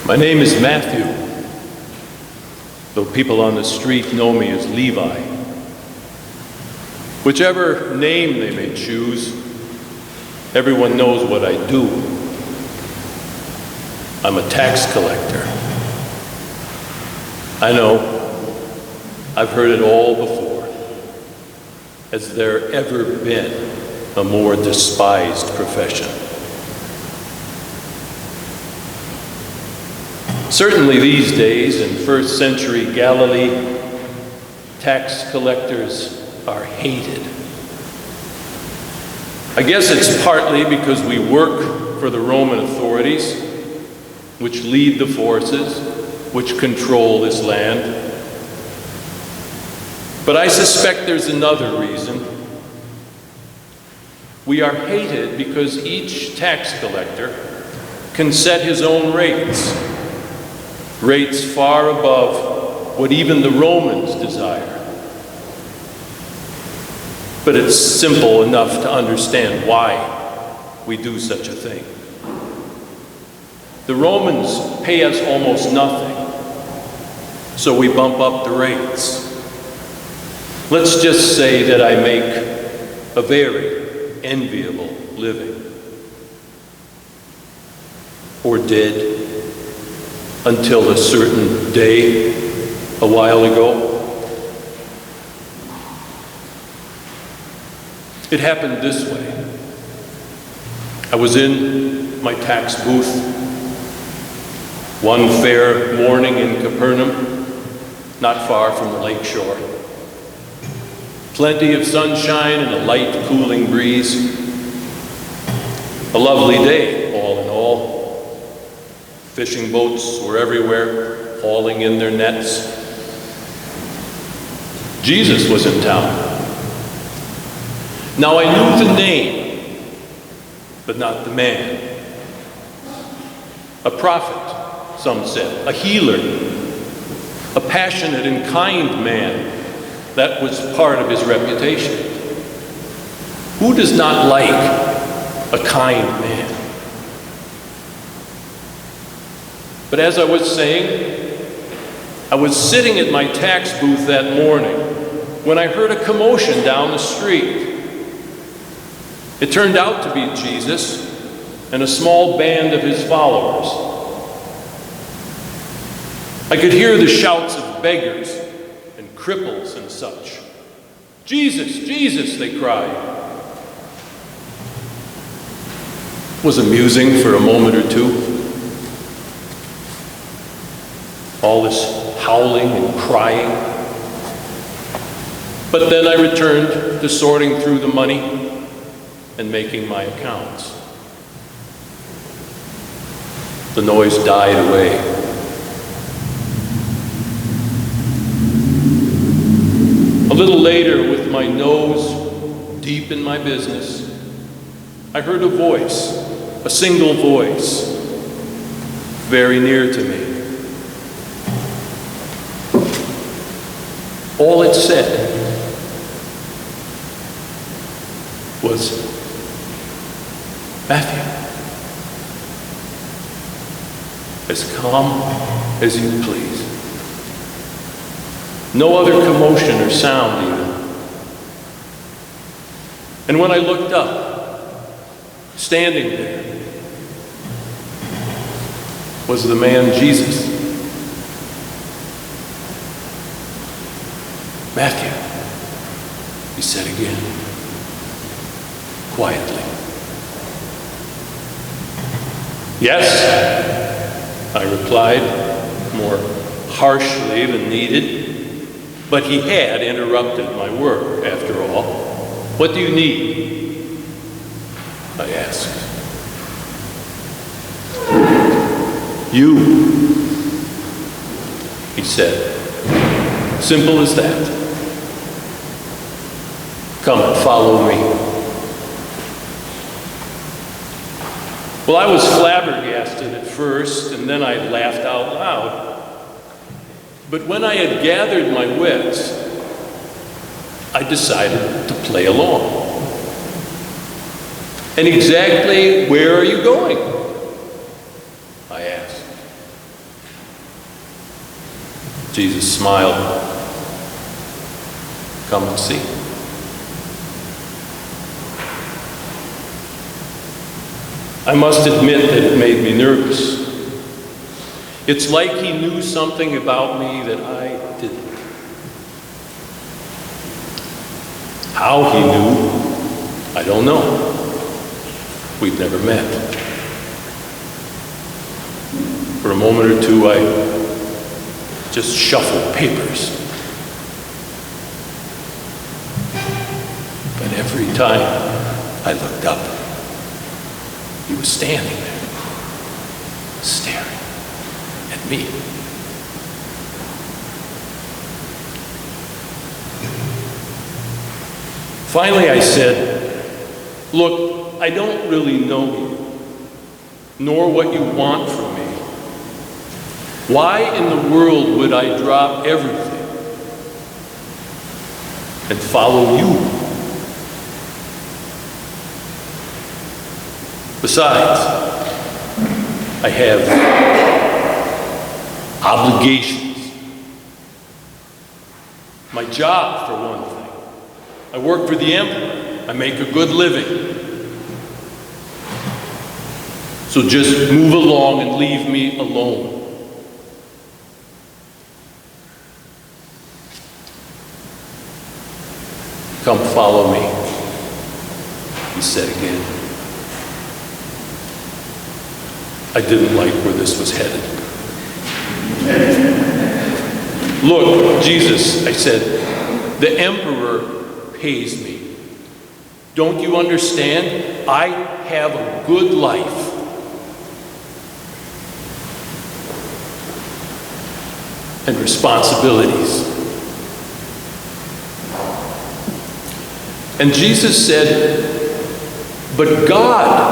My name is Matthew, though people on the street know me as Levi. Whichever name they may choose, everyone knows what I do. I'm a tax collector. I know, I've heard it all before. Has there ever been a more despised profession? Certainly these days, in first century Galilee, tax collectors are hated. I guess it's partly because we work for the Roman authorities, which lead the forces, which control this land. But I suspect there's another reason. We are hated because each tax collector can set his own rates far above what even the Romans desire. But it's simple enough to understand why we do such a thing. The Romans pay us almost nothing, so we bump up the rates. Let's just say that I make a very enviable living, or did, until a certain day a while ago. It happened this way. I was in my tax booth one fair morning in Capernaum, not far from the lake shore. Plenty of sunshine and a light cooling breeze. A lovely day, all in all. Fishing boats were everywhere, hauling in their nets. Jesus was in town. Now I knew the name, but not the man. A prophet, some said, a healer, a passionate and kind man. That was part of his reputation. Who does not like a kind man? But as I was saying, I was sitting at my tax booth that morning when I heard a commotion down the street. It turned out to be Jesus and a small band of his followers. I could hear the shouts of beggars and cripples and such. "Jesus, Jesus," they cried. It was amusing for a moment or two. All this howling and crying. But then I returned to sorting through the money and making my accounts. The noise died away. A little later, with my nose deep in my business, I heard a voice, a single voice, very near to me. All it said was, "Matthew, as calm as you please." No other commotion or sound even. And when I looked up, standing there, was the man Jesus. "Matthew," he said again, quietly. "Yes," I replied, more harshly than needed. But he had interrupted my work, after all. "What do you need?" I asked. "You," he said. Simple as that. "Come and follow me." Well, I was flabbergasted at first, and then I laughed out loud. But when I had gathered my wits, I decided to play along. "And exactly where are you going?" I asked. Jesus smiled. Come and see. I must admit that it made me nervous. It's like he knew something about me that I didn't. How he knew, I don't know. We've never met. For a moment or two, I just shuffled papers. But every time I looked up, he was standing there, staring at me. Finally, I said, "Look, I don't really know you, nor what you want from me. Why in the world would I drop everything and follow you? Besides, I have obligations. My job, for one thing. I work for the emperor. I make a good living. So just move along and leave me alone." "Come follow me," he said again. I didn't like where this was headed. "Look, Jesus," I said, "the emperor pays me. Don't you understand? I have a good life. And responsibilities." And Jesus said, "But God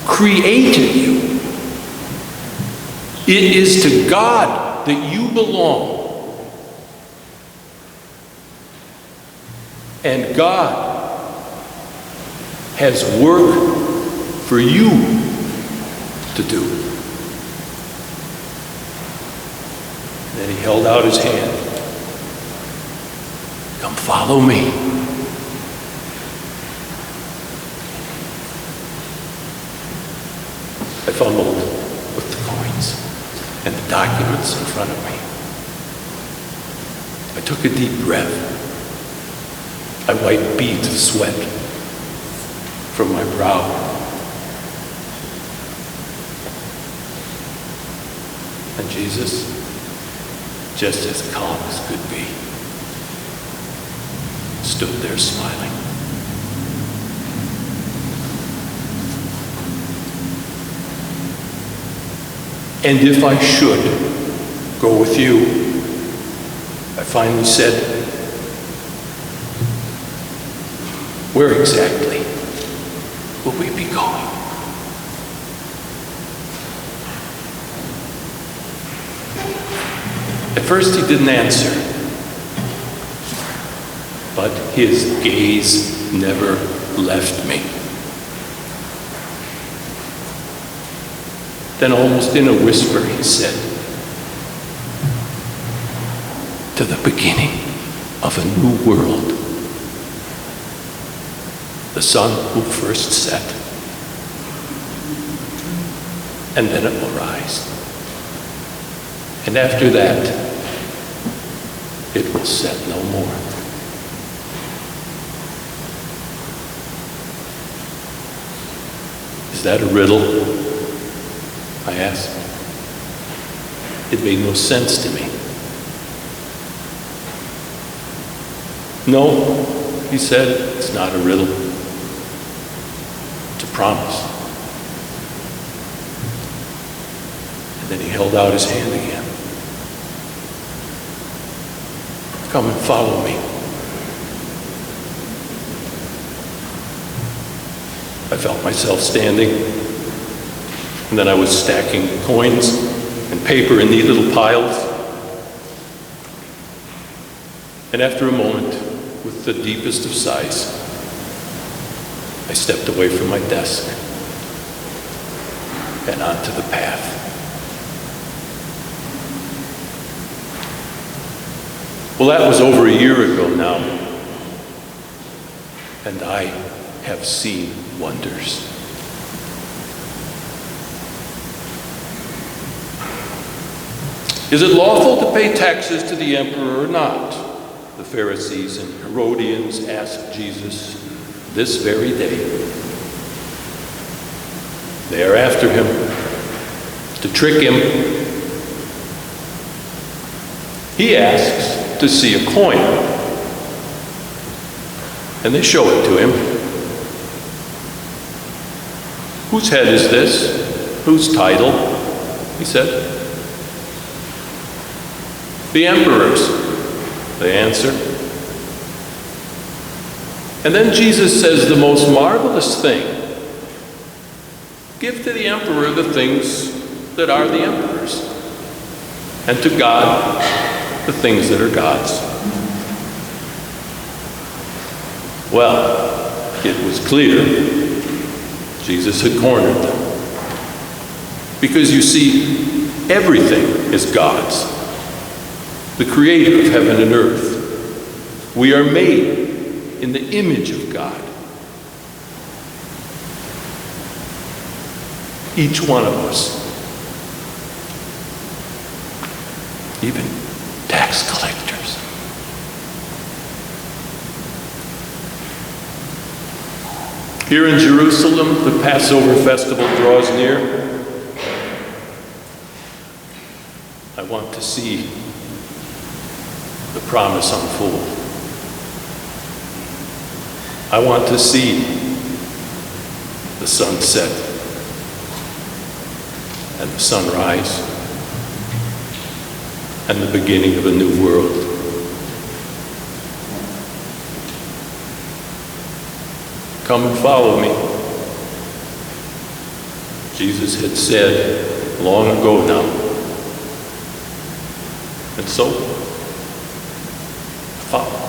created you. It is to God that you belong. And God has work for you to do." And then he held out his hand. "Come follow me." I fumbled with the coins and the documents in front of me. I took a deep breath. I wiped beads of sweat from my brow. And Jesus, just as calm as could be, stood there smiling. "And if I should go with you," I finally said, "where exactly will we be going?" At first he didn't answer, but his gaze never left me. Then almost in a whisper he said, "To the beginning of a new world. The sun will first set, and then it will rise. And after that, it will set no more." "Is that a riddle?" I asked. It made no sense to me. "No," he said, "it's not a riddle. It's a promise." And then he held out his hand again. "Come and follow me." I felt myself standing, and then I was stacking coins and paper in neat little piles. And after a moment, with the deepest of sighs, I stepped away from my desk and onto the path. Well, that was over a year ago now, and I have seen wonders. Is it lawful to pay taxes to the emperor or not? The Pharisees and Herodians asked Jesus this very day. They are after him to trick him. He asks to see a coin, and they show it to him. Whose head is this? Whose title? He said. The emperor's, they answer. And then Jesus says the most marvelous thing. Give to the emperor the things that are the emperor's, and to God the things that are God's. Well, it was clear Jesus had cornered them. Because you see, everything is God's. The creator of heaven and earth. We are made in the image of God. Each one of us. Even tax collectors. Here in Jerusalem, the Passover festival draws near. I want to see the promise unfold. I want to see the sunset and the sunrise and the beginning of a new world. Come and follow me. Jesus had said long ago now. And so, follow.